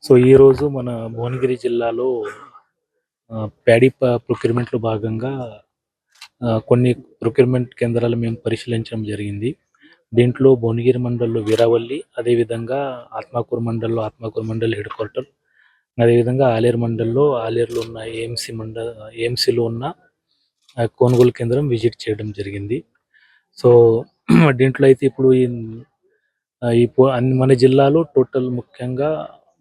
So, ఈరోజు మన భువనగిరి జిల్లాలో ప్యాడీ ప్రొక్యూర్‌మెంట్‌లో భాగంగా కొన్ని ప్రొక్యూర్‌మెంట్ కేంద్రాలు మేము పరిశీలించడం జరిగింది. దీంట్లో భువనగిరి మండలంలో వీరావల్లి, అదేవిధంగా ఆత్మకూరు మండల్ హెడ్ క్వార్టర్, అదేవిధంగా ఆలేరు మండలంలో ఆలేరులో ఉన్న ఏఎంసీలో ఉన్న కొనుగోలు కేంద్రం విజిట్ చేయడం జరిగింది. సో, దీంట్లో అయితే ఇప్పుడు ఈ మన జిల్లాలో టోటల్ ముఖ్యంగా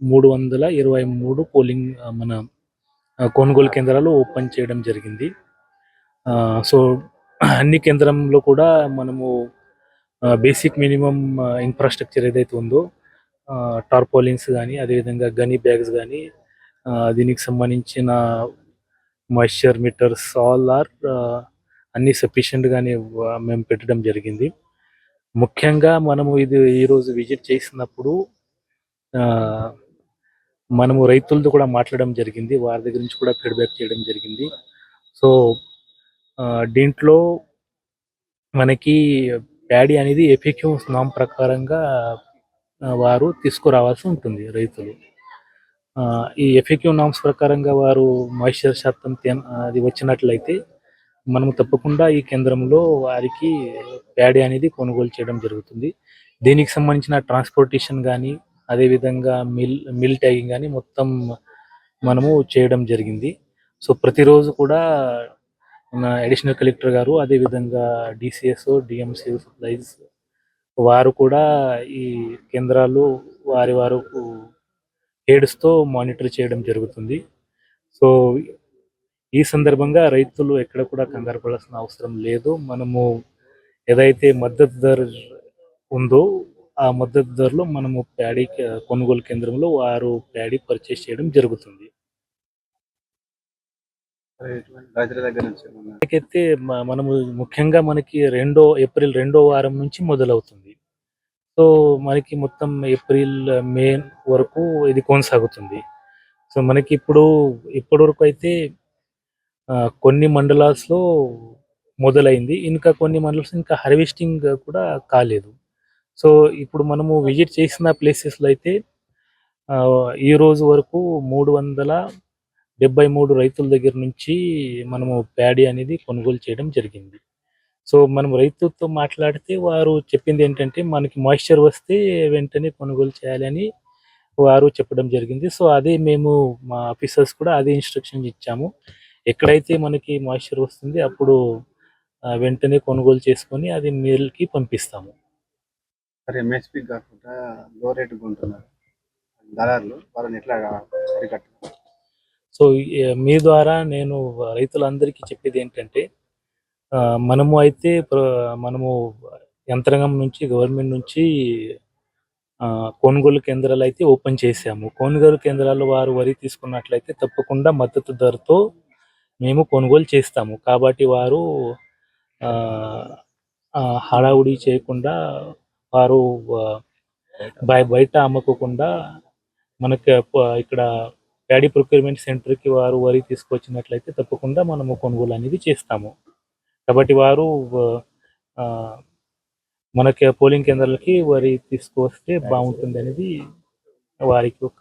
323 పోలింగ్ కొనుగోలు కేంద్రాలు ఓపెన్ చేయడం జరిగింది. సో, అన్ని కేంద్రంలో కూడా మనము బేసిక్ మినిమమ్ ఇన్‌ఫ్రాస్ట్రక్చర్ ఏదైతే ఉందో టార్పాలిన్స్ గానీ, అదేవిధంగా గనీ బ్యాగ్స్ గానీ, దీనికి సంబంధించిన మాయిశ్చర్ మీటర్స్ అన్నీ సఫిషియెంట్‌గానే మేము పెట్టడం జరిగింది. ముఖ్యంగా మనము ఈరోజు విజిట్ చేసినప్పుడు మనము రైతులతో కూడా మాట్లాడడం జరిగింది. వారి దగ్గర నుంచి కూడా ఫీడ్‌బ్యాక్ చేయడం జరిగింది. సో, దీంట్లో మనకి ప్యాడీ అనేది ఎఫ్ఏక్యూ నామ్ ప్రకారంగా వారు తీసుకురావాల్సి ఉంటుంది రైతులు. ఈ ఎఫ్ఏక్యూ నామ్స్ ప్రకారంగా వారు మాయిశ్చర్ శాతం అది వచ్చినట్లయితే మనము తప్పకుండా ఈ కేంద్రంలో వారికి ప్యాడీ అనేది కొనుగోలు చేయడం జరుగుతుంది. దీనికి సంబంధించిన ట్రాన్స్‌పోర్టేషన్ గానీ, అదేవిధంగా మిల్ ట్యాగింగ్ గానీ మొత్తం మనము చేయడం జరిగింది. సో, ప్రతిరోజు కూడా మన అడిషనల్ కలెక్టర్ గారు, అదేవిధంగా డీసీఎస్ఓ, డీఎంసీ సప్లైస్ వారు కూడా ఈ కేంద్రాలు వారి హెడ్స్‌తో మానిటర్ చేయడం జరుగుతుంది. సో, ఈ సందర్భంగా రైతులు ఎక్కడ కూడా కంగారు పడాల్సిన అవసరం లేదు. మనము ఏదైతే మద్దతు ధర ఉందో, ఆ మద్దతు ధరలో మనము ప్యాడీ కొనుగోలు కేంద్రంలో వారు ప్యాడీ పర్చేస్ చేయడం జరుగుతుంది. అయితే మనము ముఖ్యంగా మనకి ఏప్రిల్ 2వ వారం నుంచి మొదలవుతుంది. సో, మనకి మొత్తం ఏప్రిల్, మే వరకు ఇది కొనసాగుతుంది. సో, మనకి ఇప్పటివరకు అయితే కొన్ని మండలాస్‌లో మొదలైంది. ఇంకా కొన్ని మండలాస్ ఇంకా హార్వెస్టింగ్ కూడా కాలేదు. సో, ఇప్పుడు మనము విజిట్ చేసిన ప్లేసెస్‌లో అయితే ఈ రోజు వరకు 373 రైతుల దగ్గర నుంచి మనము ప్యాడీ అనేది కొనుగోలు చేయడం జరిగింది. సో, మనం రైతులతో మాట్లాడితే వారు చెప్పిందేంటంటే, మనకి మాయిశ్చర్ వస్తే వెంటనే కొనుగోలు చేయాలి అని వారు చెప్పడం జరిగింది. సో, అదే మేము మా ఆఫీసర్స్ కూడా అదే ఇన్‌స్ట్రక్షన్స్ ఇచ్చాము. ఎక్కడైతే మనకి మాయిశ్చర్ వస్తుంది అప్పుడు వెంటనే కొనుగోలు చేసుకొని అది మిల్‌కి పంపిస్తాము. మరి ఎంఎస్‌పీకి కాకుండా లో రేట్‌కి కొంటున్నారు దళారులు. వాళ్ళని ఎట్లా అరికట్టాలి? సో, మీ ద్వారా నేను రైతులందరికీ చెప్పేదేంటంటే, మనము అయితే మనము యంత్రాంగం నుంచి, గవర్నమెంట్ నుంచి కొనుగోలు కేంద్రాలైతే ఓపెన్ చేశాము. కొనుగోలు కేంద్రాల్లో వారు వరి తీసుకున్నట్లయితే తప్పకుండా మద్దతు ధరతో మేము కొనుగోలు చేస్తాము. కాబట్టి వారు హడావుడి చేయకుండా వారు బయట అమ్మకోకుండా మనకి ఇక్కడ ప్యాడీ ప్రొక్యూర్‌మెంట్ సెంటర్‌కి వారు వరి తీసుకొచ్చినట్లయితే తప్పకుండా మనము కొనుగోలు అనేది చేస్తాము. కాబట్టి వారు మనకి పోలింగ్ కేంద్రాలకి వరి తీసుకువస్తే బాగుంటుందనేది వారికి ఒక